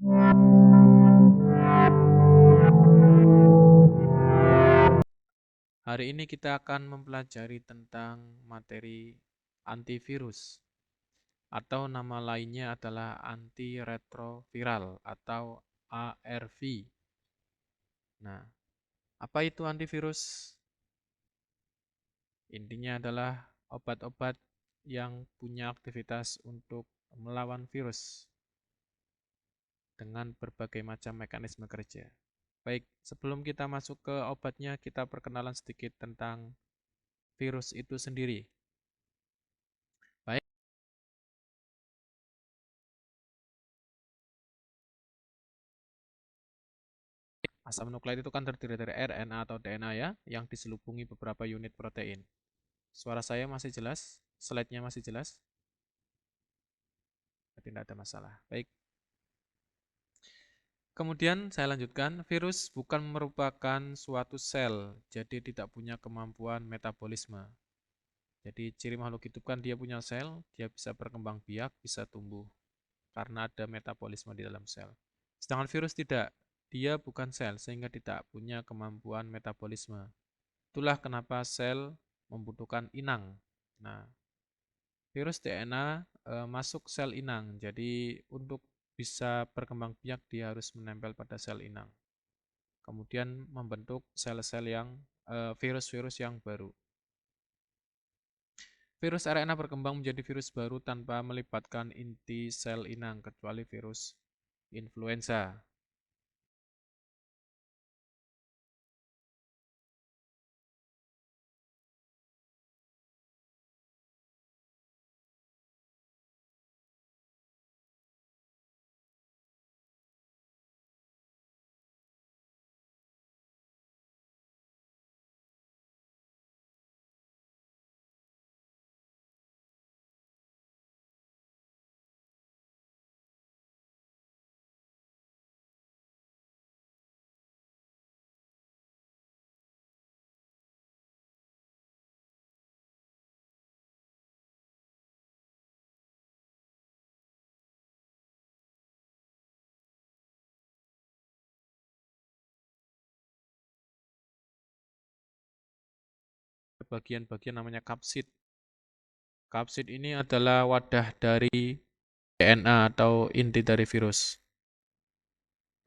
Hari ini kita akan mempelajari tentang materi antivirus atau nama lainnya adalah antiretroviral atau ARV. Nah, apa itu antivirus? Intinya adalah obat-obat yang punya aktivitas untuk melawan virus dengan berbagai macam mekanisme kerja. Baik, sebelum kita masuk ke obatnya, kita perkenalan sedikit tentang virus itu sendiri. Baik, asam nukleat itu kan terdiri dari RNA atau DNA ya, yang diselubungi beberapa unit protein. Suara saya masih jelas? Slide-nya masih jelas? Jadi tidak ada masalah. Baik. Kemudian saya lanjutkan, virus bukan merupakan suatu sel, jadi tidak punya kemampuan metabolisme. Jadi ciri makhluk hidup kan dia punya sel, dia bisa berkembang biak, bisa tumbuh, karena ada metabolisme di dalam sel. Sedangkan virus tidak, dia bukan sel, sehingga tidak punya kemampuan metabolisme. Itulah kenapa sel membutuhkan inang. Nah, virus DNA masuk sel inang, jadi untuk bisa berkembang biak dia harus menempel pada sel inang. Kemudian membentuk sel-sel yang virus-virus yang baru. Virus RNA berkembang menjadi virus baru tanpa melibatkan inti sel inang kecuali virus influenza. Bagian-bagian namanya kapsid. Kapsid ini adalah wadah dari DNA atau inti dari virus.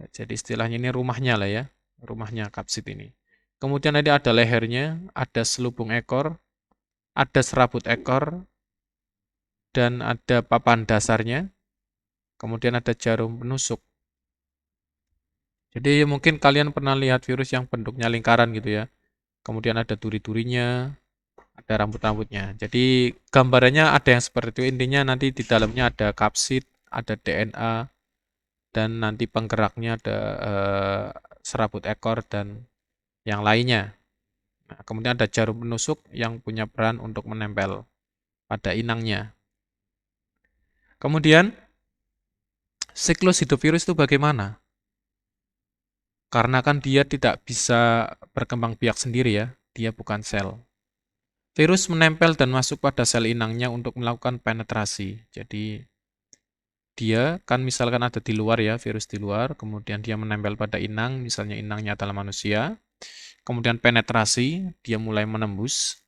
Jadi istilahnya ini rumahnya lah ya, rumahnya kapsid ini. Kemudian nanti ada lehernya, ada selubung ekor, ada serabut ekor, dan ada papan dasarnya, kemudian ada jarum penusuk. Jadi mungkin kalian pernah lihat virus yang bentuknya lingkaran gitu ya. Kemudian ada duri-durinya, ada rambut-rambutnya. Jadi gambarannya ada yang seperti itu. Intinya nanti di dalamnya ada kapsid, ada DNA, dan nanti penggeraknya ada serabut ekor dan yang lainnya. Nah, kemudian ada jarum penusuk yang punya peran untuk menempel pada inangnya. Kemudian siklus hidup virus itu bagaimana? Karena kan dia tidak bisa berkembang biak sendiri ya, dia bukan sel. Virus menempel dan masuk pada sel inangnya untuk melakukan penetrasi. Jadi dia kan misalkan ada di luar ya, virus di luar, kemudian dia menempel pada inang, misalnya inangnya adalah manusia. Kemudian penetrasi, dia mulai menembus,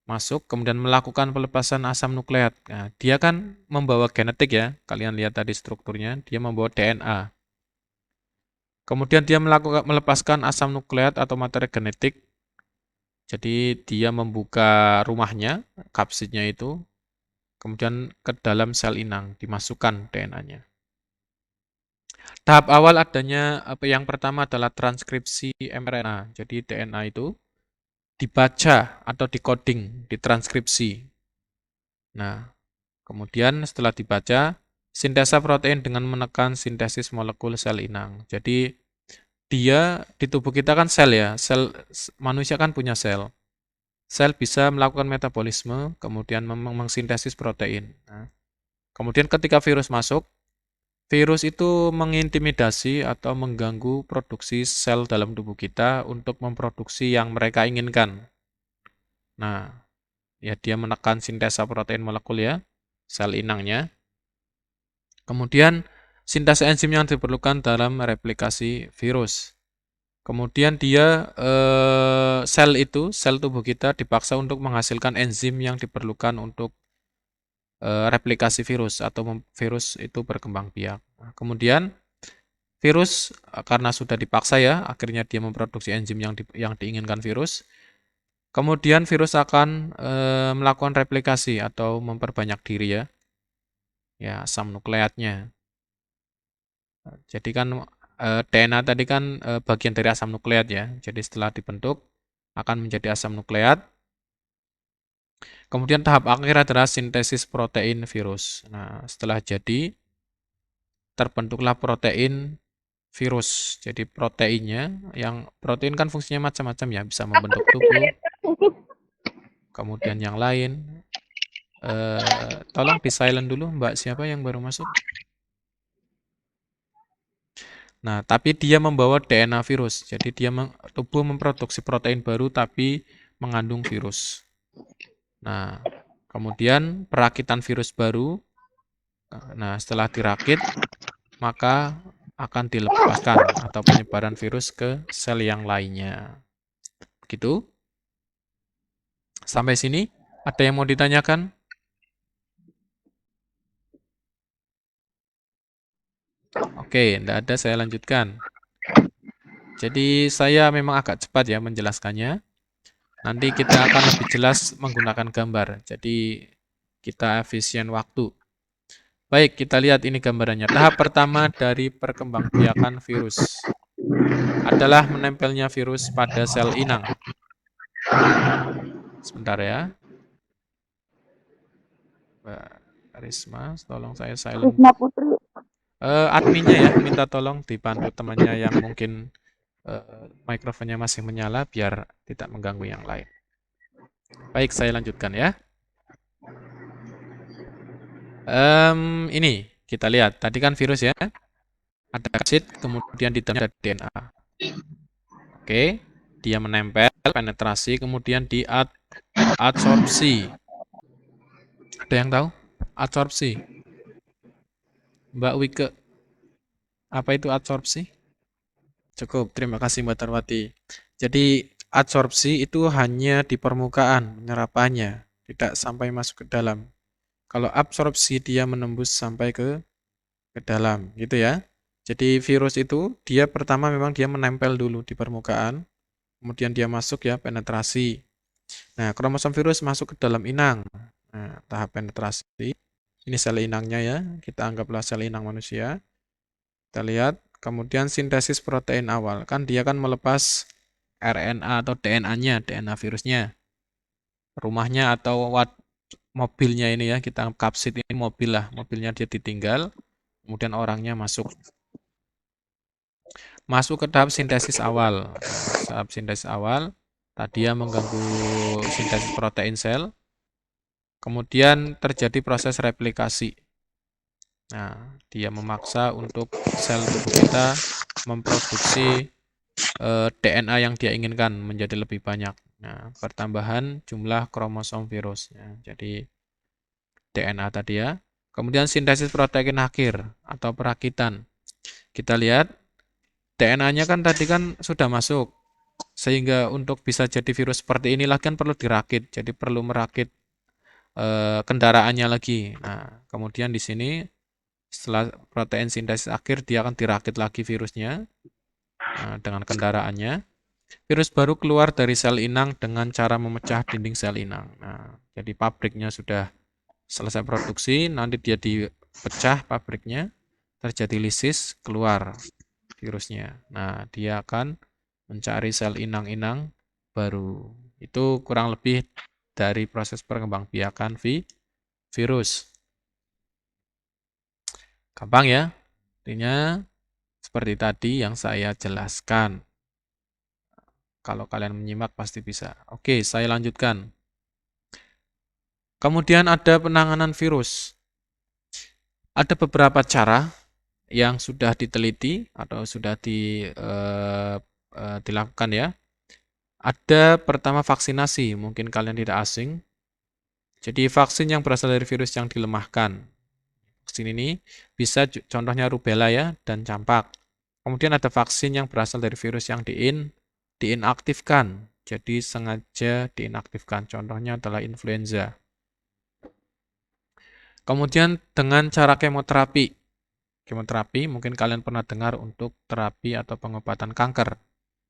masuk, kemudian melakukan pelepasan asam nukleat. Nah, dia kan membawa genetik ya, kalian lihat tadi strukturnya, dia membawa DNA. Kemudian dia melepaskan asam nukleat atau materi genetik. Jadi dia membuka rumahnya, kapsidnya itu, kemudian ke dalam sel inang, dimasukkan DNA-nya. Tahap awal adanya yang pertama adalah transkripsi mRNA. Jadi DNA itu dibaca atau decoding, ditranskripsi. Nah, kemudian setelah dibaca, sintesa protein dengan menekan sintesis molekul sel inang. Jadi dia di tubuh kita kan sel ya, manusia kan punya sel. Sel bisa melakukan metabolisme, kemudian mengsintesis protein. Nah, kemudian ketika virus masuk, virus itu mengintimidasi atau mengganggu produksi sel dalam tubuh kita untuk memproduksi yang mereka inginkan. Nah, ya dia menekan sintesa protein molekul ya, sel inangnya. Kemudian Sintase enzim yang diperlukan dalam replikasi virus. Kemudian dia sel tubuh kita dipaksa untuk menghasilkan enzim yang diperlukan untuk replikasi virus atau virus itu berkembang biak. Nah, kemudian virus karena sudah dipaksa ya, akhirnya dia memproduksi enzim yang diinginkan virus. Kemudian virus akan melakukan replikasi atau memperbanyak diri ya asam nukleatnya. Jadi kan DNA tadi kan bagian dari asam nukleat ya. Jadi setelah dibentuk akan menjadi asam nukleat. Kemudian tahap akhir adalah sintesis protein virus. Nah, setelah jadi terbentuklah protein virus. Jadi proteinnya, yang protein kan fungsinya macam-macam ya, bisa membentuk tubuh. Kemudian yang lain, tolong di silent dulu Mbak siapa yang baru masuk. Nah, tapi dia membawa DNA virus. Jadi tubuh memproduksi protein baru tapi mengandung virus. Nah, kemudian perakitan virus baru. Nah, setelah dirakit, maka akan dilepaskan atau penyebaran virus ke sel yang lainnya. Begitu? Sampai sini, ada yang mau ditanyakan? Oke, tidak ada, saya lanjutkan. Jadi saya memang agak cepat ya menjelaskannya. Nanti kita akan lebih jelas menggunakan gambar. Jadi kita efisien waktu. Baik, kita lihat ini gambarannya. Tahap pertama dari perkembangbiakan virus adalah menempelnya virus pada sel inang. Sebentar ya. Mbak Risma, tolong saya silent. Risma Putri. Adminnya ya, minta tolong dibantu temannya yang mungkin mikrofonnya masih menyala biar tidak mengganggu yang lain. Baik, saya lanjutkan ya. Ini kita lihat. Tadi kan virus ya. Ada kapsid, kemudian di dalamnya ada DNA. Oke, dia menempel, penetrasi, kemudian diadsorpsi. Ada yang tahu? Adsorpsi. Mbak Wike, apa itu adsorpsi? Cukup, terima kasih Mbak Tarwati. Jadi adsorpsi itu hanya di permukaan penyerapannya, tidak sampai masuk ke dalam. Kalau absorpsi dia menembus sampai ke dalam, gitu ya. Jadi virus itu dia pertama memang dia menempel dulu di permukaan, kemudian dia masuk ya penetrasi. Nah, kromosom virus masuk ke dalam inang. Nah, tahap penetrasi. Ini sel inangnya ya, kita anggaplah sel inang manusia. Kita lihat, kemudian sintesis protein awal. Kan dia kan melepas RNA atau DNA-nya, DNA virusnya. Rumahnya atau mobilnya ini ya, kita kapsid ini mobil lah, mobilnya dia ditinggal, kemudian orangnya masuk ke tahap sintesis awal. Nah, tahap sintesis awal, tadi ya mengganggu sintesis protein sel, kemudian terjadi proses replikasi. Nah, dia memaksa untuk sel tubuh kita memproduksi DNA yang dia inginkan menjadi lebih banyak. Nah, pertambahan jumlah kromosom virus. Ya, jadi DNA tadi ya. Kemudian sintesis protein akhir atau perakitan. Kita lihat DNA-nya kan tadi kan sudah masuk. Sehingga untuk bisa jadi virus seperti inilah kan perlu dirakit. Jadi perlu merakit kendaraannya lagi. Nah, kemudian di sini setelah protein sintesis akhir dia akan dirakit lagi virusnya dengan kendaraannya. Virus baru keluar dari sel inang dengan cara memecah dinding sel inang. Nah, jadi pabriknya sudah selesai produksi, nanti dia dipecah pabriknya, terjadi lisis, keluar virusnya. Nah, dia akan mencari sel inang-inang baru. Itu kurang lebih dari proses perkembangbiakan virus. Gampang ya? Artinya seperti tadi yang saya jelaskan. Kalau kalian menyimak pasti bisa. Oke, saya lanjutkan. Kemudian ada penanganan virus. Ada beberapa cara yang sudah diteliti atau sudah dilakukan ya. Ada pertama vaksinasi, mungkin kalian tidak asing. Jadi vaksin yang berasal dari virus yang dilemahkan. Vaksin ini bisa contohnya rubella ya dan campak. Kemudian ada vaksin yang berasal dari virus yang diinaktifkan. Jadi sengaja diinaktifkan. Contohnya adalah influenza. Kemudian dengan cara kemoterapi. Kemoterapi mungkin kalian pernah dengar untuk terapi atau pengobatan kanker.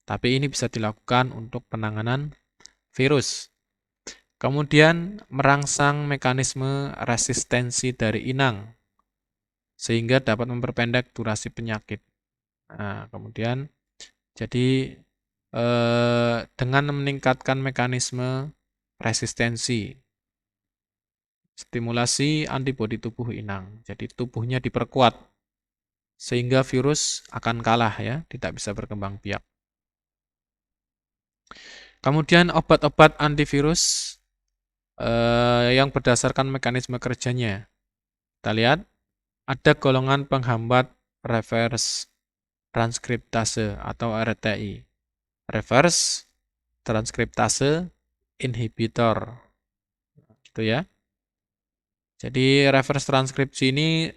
Tapi ini bisa dilakukan untuk penanganan virus. Kemudian merangsang mekanisme resistensi dari inang sehingga dapat memperpendek durasi penyakit. Nah, kemudian jadi dengan meningkatkan mekanisme resistensi, stimulasi antibodi tubuh inang. Jadi tubuhnya diperkuat sehingga virus akan kalah ya, tidak bisa berkembang biak. Kemudian obat-obat antivirus yang berdasarkan mekanisme kerjanya. Kita lihat ada golongan penghambat reverse transkriptase atau RTI. Reverse transkriptase inhibitor. Gitu ya. Jadi reverse transkripsi ini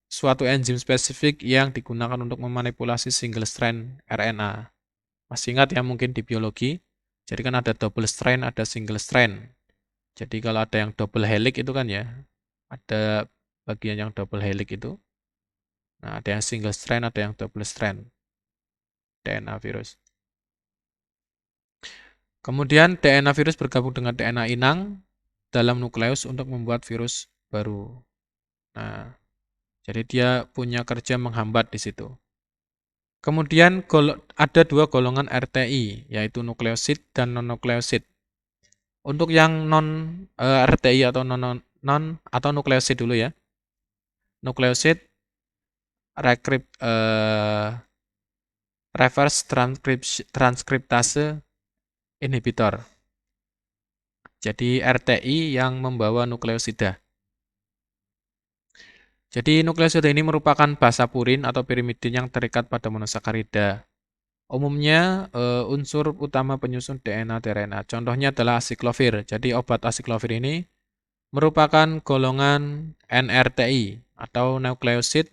suatu enzim spesifik yang digunakan untuk memanipulasi single strand RNA. Masih ingat ya mungkin di biologi? Jadi kan ada double strand, ada single strand. Jadi kalau ada yang double helix itu kan ya, ada bagian yang double helix itu. Nah, ada yang single strand, ada yang double strand DNA virus. Kemudian DNA virus bergabung dengan DNA inang dalam nukleus untuk membuat virus baru. Nah, jadi dia punya kerja menghambat di situ. Kemudian ada dua golongan RTI, yaitu nukleosid dan non-nukleosid. Untuk yang RTI atau atau nukleosid dulu ya. Nukleosid reverse transkriptase inhibitor. Jadi RTI yang membawa nukleosida. Jadi nukleosida ini merupakan basa purin atau pirimidin yang terikat pada monosakarida. Umumnya unsur utama penyusun DNA tRNA. Contohnya adalah asiklovir. Jadi obat asiklovir ini merupakan golongan NRTI atau nukleosid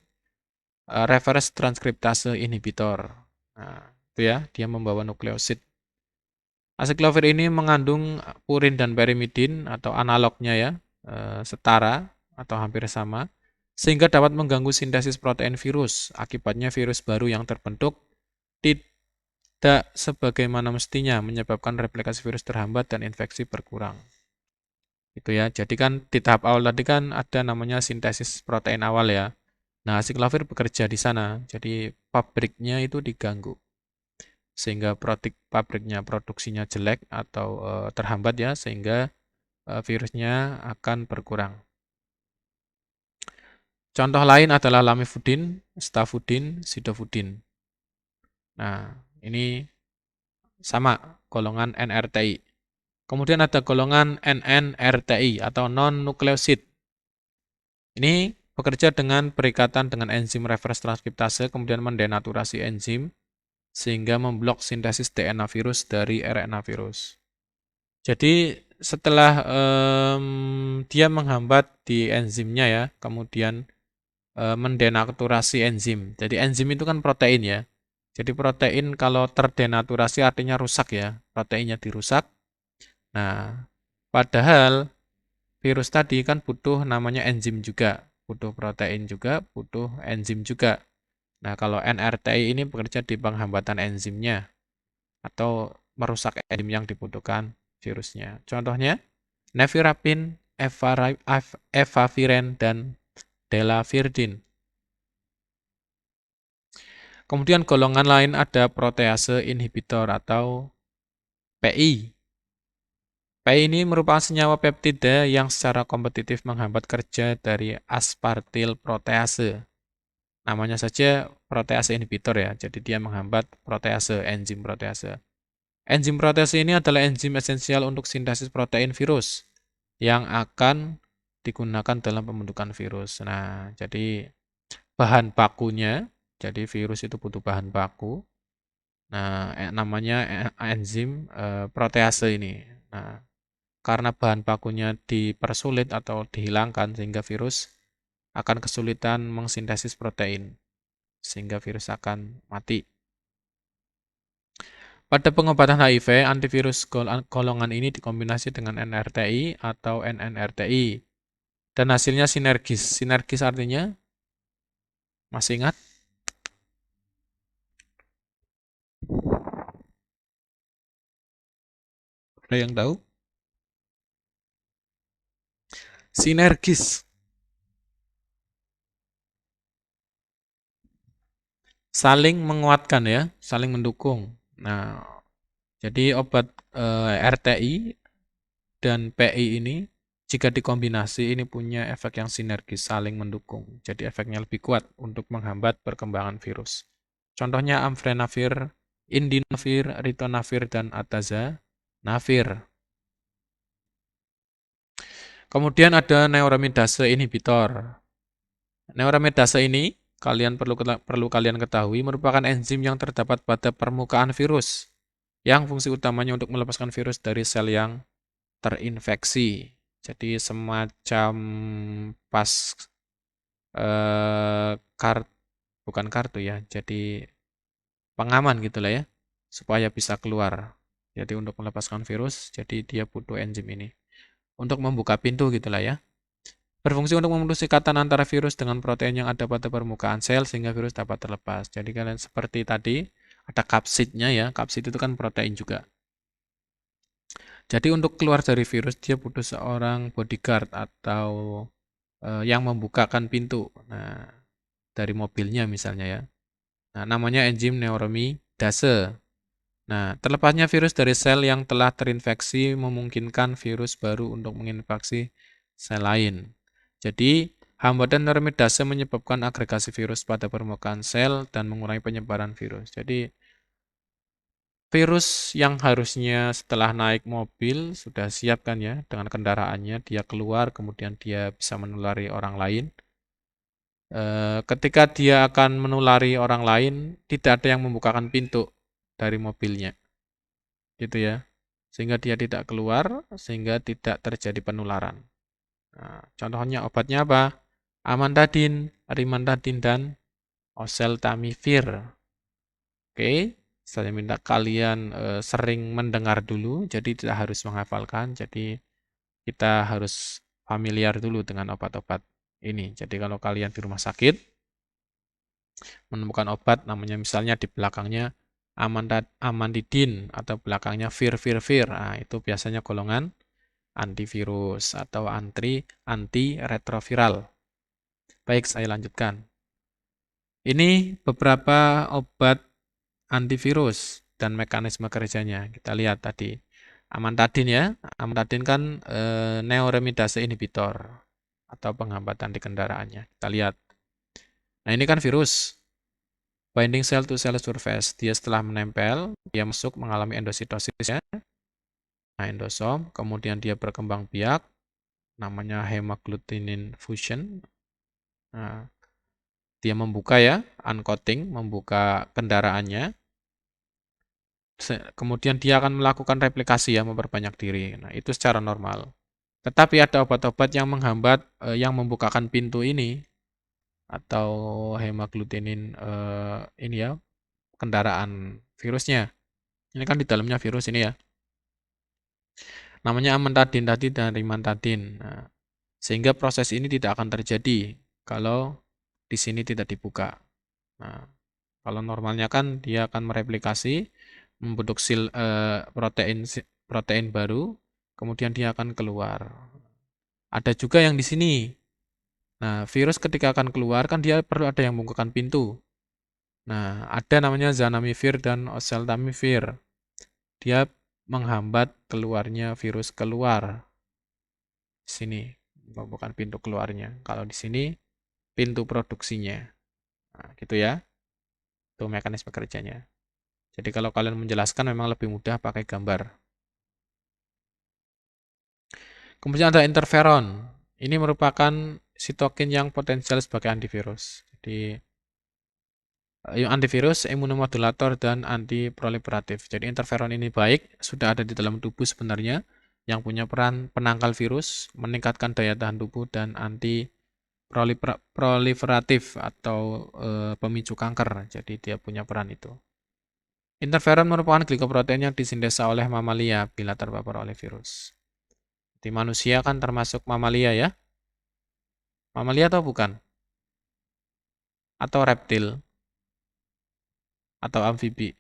reverse transkriptase inhibitor. Nah, itu ya, dia membawa nukleosid. Asiklovir ini mengandung purin dan perimidin atau analognya ya, setara atau hampir sama, sehingga dapat mengganggu sintesis protein virus. Akibatnya virus baru yang terbentuk tidak sebagaimana mestinya, menyebabkan replikasi virus terhambat dan infeksi berkurang. Itu ya. Jadi kan di tahap awal tadi kan ada namanya sintesis protein awal ya. Nah, asiklovir bekerja di sana. Jadi pabriknya itu diganggu. Sehingga pabriknya produksinya jelek atau terhambat ya, sehingga virusnya akan berkurang. Contoh lain adalah lamivudin, stafudin, sidofudin. Nah, ini sama golongan NRTI. Kemudian ada golongan NNRTI atau non-nukleosid. Ini bekerja dengan berikatan dengan enzim reverse transkriptase, kemudian mendenaturasi enzim, sehingga memblok sintesis DNA virus dari RNA virus. Jadi setelah dia menghambat di enzimnya ya, kemudian mendenaturasi enzim. Jadi enzim itu kan protein ya. Jadi protein kalau terdenaturasi artinya rusak ya, proteinnya dirusak. Nah, padahal virus tadi kan butuh namanya enzim juga, butuh protein juga, butuh enzim juga. Nah, kalau NRTI ini bekerja di penghambatan enzimnya atau merusak enzim yang dibutuhkan virusnya. Contohnya, nevirapin, efaviren, dan delavirdin. Kemudian golongan lain ada protease inhibitor atau PI. PI ini merupakan senyawa peptida yang secara kompetitif menghambat kerja dari aspartil protease. Namanya saja protease inhibitor ya, jadi dia menghambat protease, enzim protease. Enzim protease ini adalah enzim esensial untuk sintesis protein virus yang akan digunakan dalam pembentukan virus. Nah, jadi bahan bakunya, jadi virus itu butuh bahan baku. Nah, namanya enzim protease ini. Nah, karena bahan bakunya dipersulit atau dihilangkan sehingga virus akan kesulitan mengsintesis protein, sehingga virus akan mati. Pada pengobatan HIV, antivirus golongan ini dikombinasi dengan NRTI atau NNRTI. Dan hasilnya sinergis. Sinergis artinya, masih ingat? Ada yang tahu? Sinergis. Saling menguatkan ya, saling mendukung. Nah, jadi obat RTI dan PI ini jika dikombinasi ini punya efek yang sinergis, saling mendukung. Jadi efeknya lebih kuat untuk menghambat perkembangan virus. Contohnya amfrenavir, indinavir, ritonavir, dan atazanavir. Kemudian ada neuramidase inhibitor. Neuramidase ini perlu kalian ketahui merupakan enzim yang terdapat pada permukaan virus yang fungsi utamanya untuk melepaskan virus dari sel yang terinfeksi. Jadi semacam bukan kartu ya, jadi pengaman gitulah ya, supaya bisa keluar. Jadi untuk melepaskan virus, jadi dia butuh enzim ini untuk membuka pintu gitulah ya. Berfungsi untuk memutus ikatan antara virus dengan protein yang ada pada permukaan sel sehingga virus dapat terlepas. Jadi kalian seperti tadi ada kapsidnya ya, kapsid itu kan protein juga. Jadi untuk keluar dari virus dia butuh seorang bodyguard atau yang membukakan pintu. Nah, dari mobilnya misalnya ya. Nah, namanya enzim neuramidase. Nah, terlepasnya virus dari sel yang telah terinfeksi memungkinkan virus baru untuk menginfeksi sel lain. Jadi, hambatan neuramidase menyebabkan agregasi virus pada permukaan sel dan mengurangi penyebaran virus. Jadi, virus yang harusnya setelah naik mobil sudah siap kan ya dengan kendaraannya, dia keluar kemudian dia bisa menulari orang lain. Ketika dia akan menulari orang lain, tidak ada yang membukakan pintu dari mobilnya. Gitu ya. Sehingga dia tidak keluar, sehingga tidak terjadi penularan. Nah, contohnya obatnya apa? Amantadin, rimantadin, dan oseltamivir. Oke, saya minta kalian sering mendengar dulu, jadi tidak harus menghafalkan. Jadi kita harus familiar dulu dengan obat-obat ini. Jadi kalau kalian di rumah sakit menemukan obat, namanya misalnya di belakangnya amantadin atau belakangnya vir. Nah, itu biasanya golongan antivirus atau antiretroviral. Baik, saya lanjutkan. Ini beberapa obat antivirus dan mekanisme kerjanya. Kita lihat tadi. Amantadin ya. Amantadin kan neuramidase inhibitor atau penghambatan di kendaraannya. Kita lihat. Nah, ini kan virus. Binding cell to cell surface. Dia setelah menempel, dia masuk mengalami endositosis ya. Nah, endosom, kemudian dia berkembang biak, namanya hemagglutinin fusion. Nah, dia membuka ya, uncoating, membuka kendaraannya. Kemudian dia akan melakukan replikasi ya, memperbanyak diri. Nah, itu secara normal. Tetapi ada obat-obat yang menghambat, yang membukakan pintu ini, atau hemagglutinin ini ya, kendaraan virusnya. Ini kan di dalamnya virus ini ya. Namanya amantadin tadi dan rimantadin. Nah, sehingga proses ini tidak akan terjadi kalau di sini tidak dibuka. Nah, kalau normalnya kan dia akan mereplikasi, membentuk protein baru, kemudian dia akan keluar. Ada juga yang di sini. Nah, virus ketika akan keluar kan dia perlu ada yang membukakan pintu. Nah, ada namanya zanamivir dan oseltamivir. Dia menghambat keluarnya virus keluar. Sini, bukan pintu keluarnya. Kalau di sini pintu produksinya. Nah, gitu ya. Itu mekanisme kerjanya. Jadi kalau kalian menjelaskan memang lebih mudah pakai gambar. Kemudian ada interferon. Ini merupakan sitokin yang potensial sebagai antivirus. Jadi antivirus, imunomodulator, dan antiproliferatif. Jadi interferon ini baik, sudah ada di dalam tubuh sebenarnya, yang punya peran penangkal virus, meningkatkan daya tahan tubuh, dan anti proliferatif atau pemicu kanker. Jadi dia punya peran itu. Interferon merupakan glikoprotein yang disintesa oleh mamalia bila terpapar oleh virus. Di manusia kan termasuk mamalia ya? Mamalia atau bukan? Atau reptil? Atau amfibi?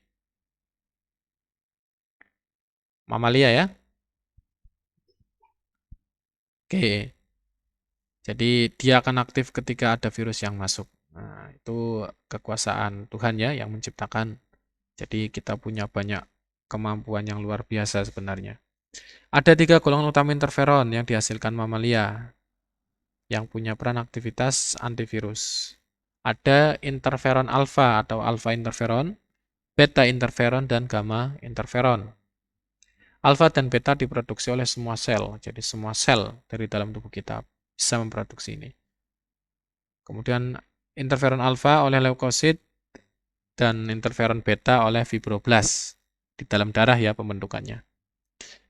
Mamalia ya? Oke. Jadi dia akan aktif ketika ada virus yang masuk. Nah, itu kekuasaan Tuhan ya yang menciptakan. Jadi kita punya banyak kemampuan yang luar biasa sebenarnya. Ada 3 golongan utama interferon yang dihasilkan mamalia yang punya peran aktivitas antivirus. Ada interferon alfa atau alfa interferon, beta interferon, dan gamma interferon. Alfa dan beta diproduksi oleh semua sel, jadi semua sel dari dalam tubuh kita bisa memproduksi ini. Kemudian interferon alfa oleh leukosit dan interferon beta oleh fibroblast di dalam darah ya pembentukannya.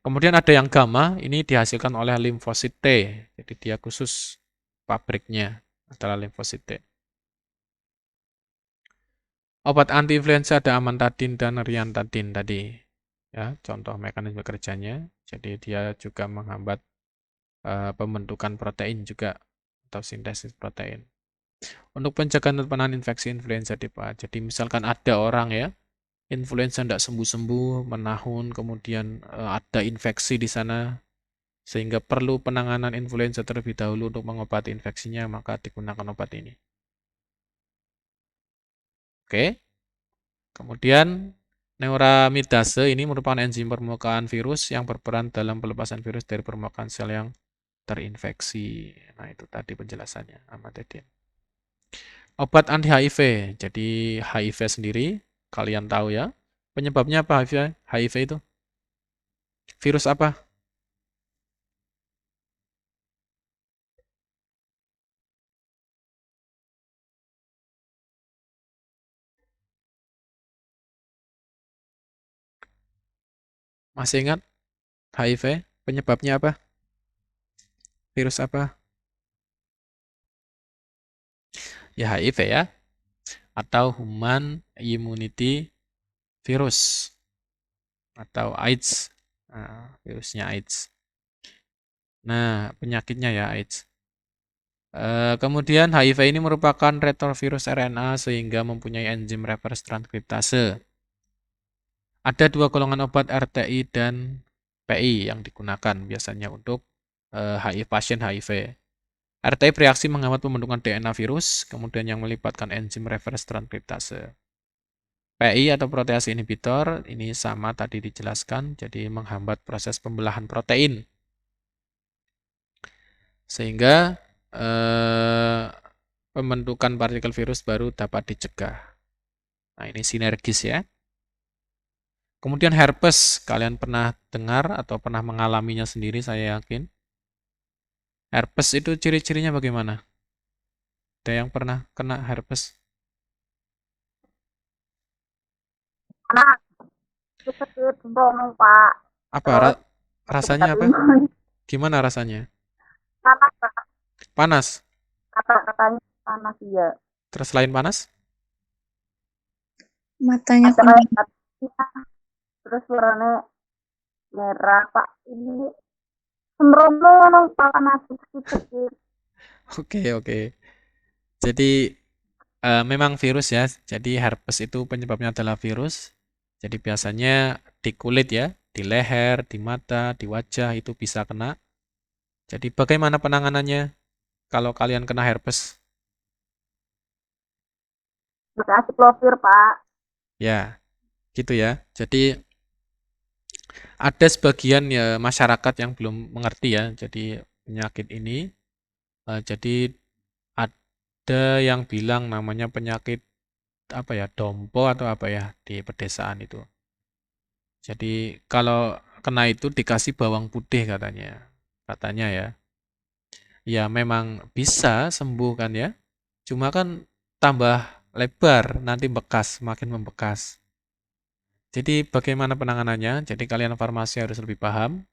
Kemudian ada yang gamma, ini dihasilkan oleh limfosit T, jadi dia khusus pabriknya adalah limfosit T. Obat anti-influenza ada amantadin dan riantadin tadi. Ya, contoh mekanisme kerjanya. Jadi dia juga menghambat pembentukan protein juga atau sintesis protein. Untuk pencegahan dan penanganan infeksi influenza tipe A. Jadi misalkan ada orang ya, influenza tidak sembuh-sembuh, menahun, kemudian ada infeksi di sana, sehingga perlu penanganan influenza terlebih dahulu untuk mengobati infeksinya, maka digunakan obat ini. Oke. Kemudian neuramidase ini merupakan enzim permukaan virus yang berperan dalam pelepasan virus dari permukaan sel yang terinfeksi. Nah, itu tadi penjelasannya, amantadin. Obat anti HIV. Jadi HIV sendiri, kalian tahu ya. Penyebabnya apa HIV? HIV itu? Virus apa? Masih ingat HIV? Penyebabnya apa? Virus apa? Ya HIV ya. Atau Human Immunity Virus. Atau AIDS. Nah, virusnya AIDS. Nah, penyakitnya ya AIDS. Kemudian HIV ini merupakan retrovirus RNA sehingga mempunyai enzim reverse transkriptase. Ada 2 golongan obat RTI dan PI yang digunakan biasanya untuk pasien HIV. RTI bereaksi menghambat pembentukan DNA virus, kemudian yang melibatkan enzim reverse transkriptase. PI atau protease inhibitor ini sama tadi dijelaskan, jadi menghambat proses pembelahan protein. Sehingga pembentukan partikel virus baru dapat dicegah. Nah, ini sinergis ya. Kemudian herpes, kalian pernah dengar atau pernah mengalaminya sendiri, saya yakin. Herpes itu ciri-cirinya bagaimana? Ada yang pernah kena herpes? Nah, sakit bong, Pak. Apa Terus rasanya apa? Gimana rasanya? panas, Panas. kata-katanya panas ya. Terus selain panas? Matanya Ada kuning. kayak terus warnanya merah, Pak. Ini sembrono, Pak, panas sedikit. Oke. Jadi memang virus ya. Jadi herpes itu penyebabnya adalah virus. Jadi biasanya di kulit ya, di leher, di mata, di wajah itu bisa kena. Jadi bagaimana penanganannya kalau kalian kena herpes? Pakai aciklopir, Pak. Ya, gitu ya. Jadi ada sebagian ya masyarakat yang belum mengerti ya. Jadi penyakit ini jadi ada yang bilang namanya penyakit apa ya, dompo atau apa ya di pedesaan itu. Jadi kalau kena itu dikasih bawang putih katanya. Katanya ya. Ya memang bisa sembuh kan ya. Cuma kan tambah lebar, nanti bekas, makin membekas. Jadi bagaimana penanganannya? Jadi kalian farmasi harus lebih paham.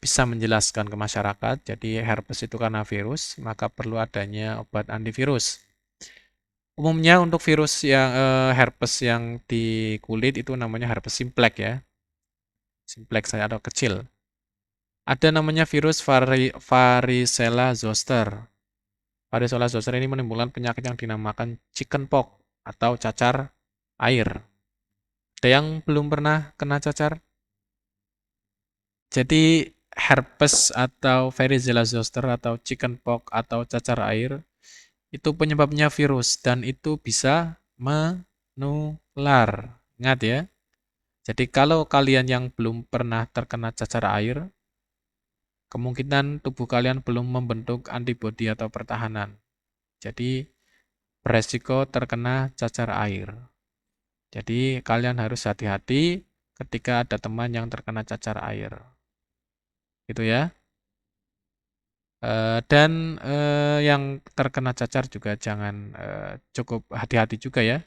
bisa menjelaskan ke masyarakat. Jadi herpes itu karena virus, maka perlu adanya obat antivirus. Umumnya untuk virus yang herpes yang di kulit itu namanya herpes simplex ya. Simplex atau kecil. Ada namanya virus varicella zoster. Varicella zoster ini menimbulkan penyakit yang dinamakan chickenpox atau cacar air. Ada yang belum pernah kena cacar? Jadi herpes atau varicella zoster atau chickenpox atau cacar air itu penyebabnya virus dan itu bisa menular. Ingat ya. Jadi kalau kalian yang belum pernah terkena cacar air, kemungkinan tubuh kalian belum membentuk antibodi atau pertahanan. Jadi beresiko terkena cacar air. Jadi kalian harus hati-hati ketika ada teman yang terkena cacar air. Gitu ya. Dan yang terkena cacar juga jangan cukup hati-hati juga ya.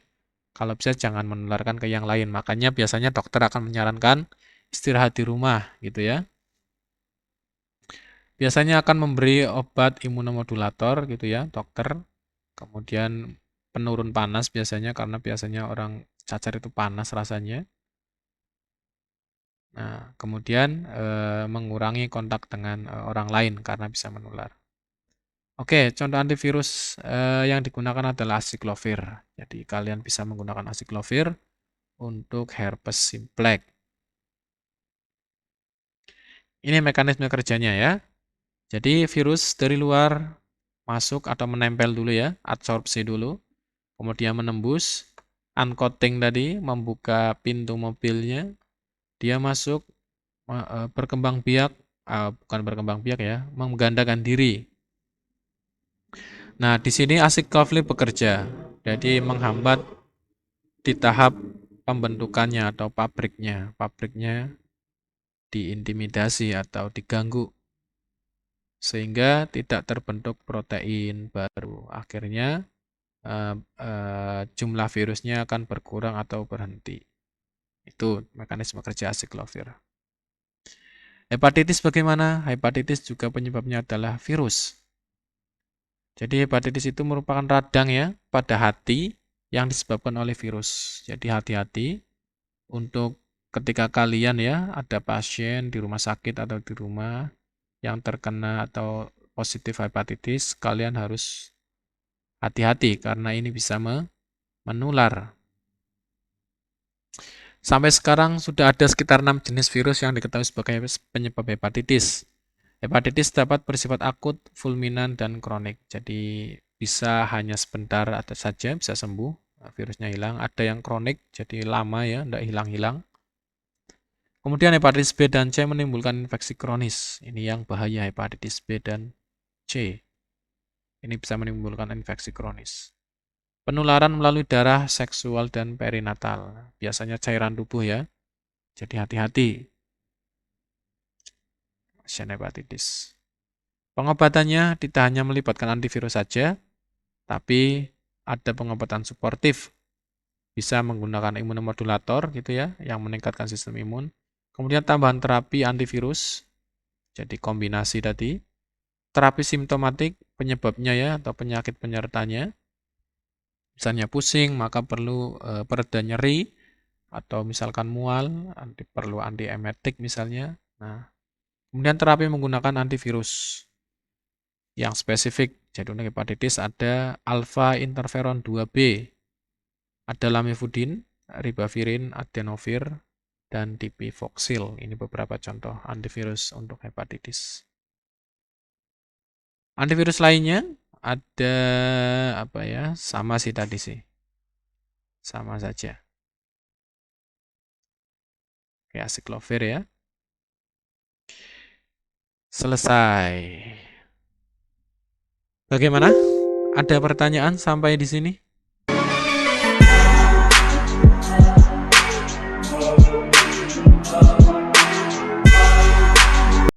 Kalau bisa jangan menularkan ke yang lain. Makanya biasanya dokter akan menyarankan istirahat di rumah gitu ya. Biasanya akan memberi obat imunomodulator gitu ya, dokter. Kemudian penurun panas biasanya karena biasanya orang cacar itu panas rasanya. Nah, kemudian mengurangi kontak dengan orang lain karena bisa menular. Oke, contoh antivirus yang digunakan adalah acyclovir. Jadi kalian bisa menggunakan acyclovir untuk herpes simplex. Ini mekanisme kerjanya ya. Jadi virus dari luar masuk atau menempel dulu ya, adsorpsi dulu. Kemudian menembus, uncoating tadi, membuka pintu mobilnya. Dia masuk, berkembang biak, bukan berkembang biak ya, menggandakan diri. Nah, di sini acyclovir bekerja, jadi menghambat di tahap pembentukannya atau pabriknya. Pabriknya diintimidasi atau diganggu sehingga tidak terbentuk protein baru. Akhirnya jumlah virusnya akan berkurang atau berhenti. Itu mekanisme kerja acyclovir. Hepatitis bagaimana? Hepatitis juga penyebabnya adalah virus. Jadi hepatitis itu merupakan radang ya pada hati yang disebabkan oleh virus. Jadi hati-hati untuk ketika kalian ya ada pasien di rumah sakit atau di rumah yang terkena atau positif hepatitis, kalian harus hati-hati karena ini bisa menular. Sampai sekarang sudah ada sekitar 6 jenis virus yang diketahui sebagai penyebab hepatitis. Hepatitis dapat bersifat akut, fulminan, dan kronik. Jadi bisa hanya sebentar atau saja bisa sembuh, virusnya hilang. Ada yang kronik, jadi lama ya, tidak hilang-hilang. Kemudian hepatitis B dan C menimbulkan infeksi kronis. Ini yang bahaya, hepatitis B dan C. Ini bisa menimbulkan infeksi kronis. Penularan melalui darah, seksual, dan perinatal. Biasanya cairan tubuh ya. Jadi hati-hati. Pasien hepatitis. Pengobatannya tidak hanya melibatkan antivirus saja, tapi ada pengobatan suportif. Bisa menggunakan imunomodulator gitu ya, yang meningkatkan sistem imun. Kemudian tambahan terapi antivirus, jadi kombinasi tadi. Terapi simptomatik, penyebabnya ya, atau penyakit penyertanya. Misalnya pusing, maka perlu pereda nyeri, atau misalkan mual, perlu antiemetik misalnya. Nah, kemudian terapi menggunakan antivirus yang spesifik. Jadi untuk hepatitis ada alpha interferon 2B, ada lamivudin, ribavirin, adenovir, dan dipivoxil. Ini beberapa contoh antivirus untuk hepatitis. Antivirus lainnya ada apa ya? Sama sih tadi sih. Sama saja. Kayak acyclovir ya. Selesai. Bagaimana? Ada pertanyaan sampai di sini?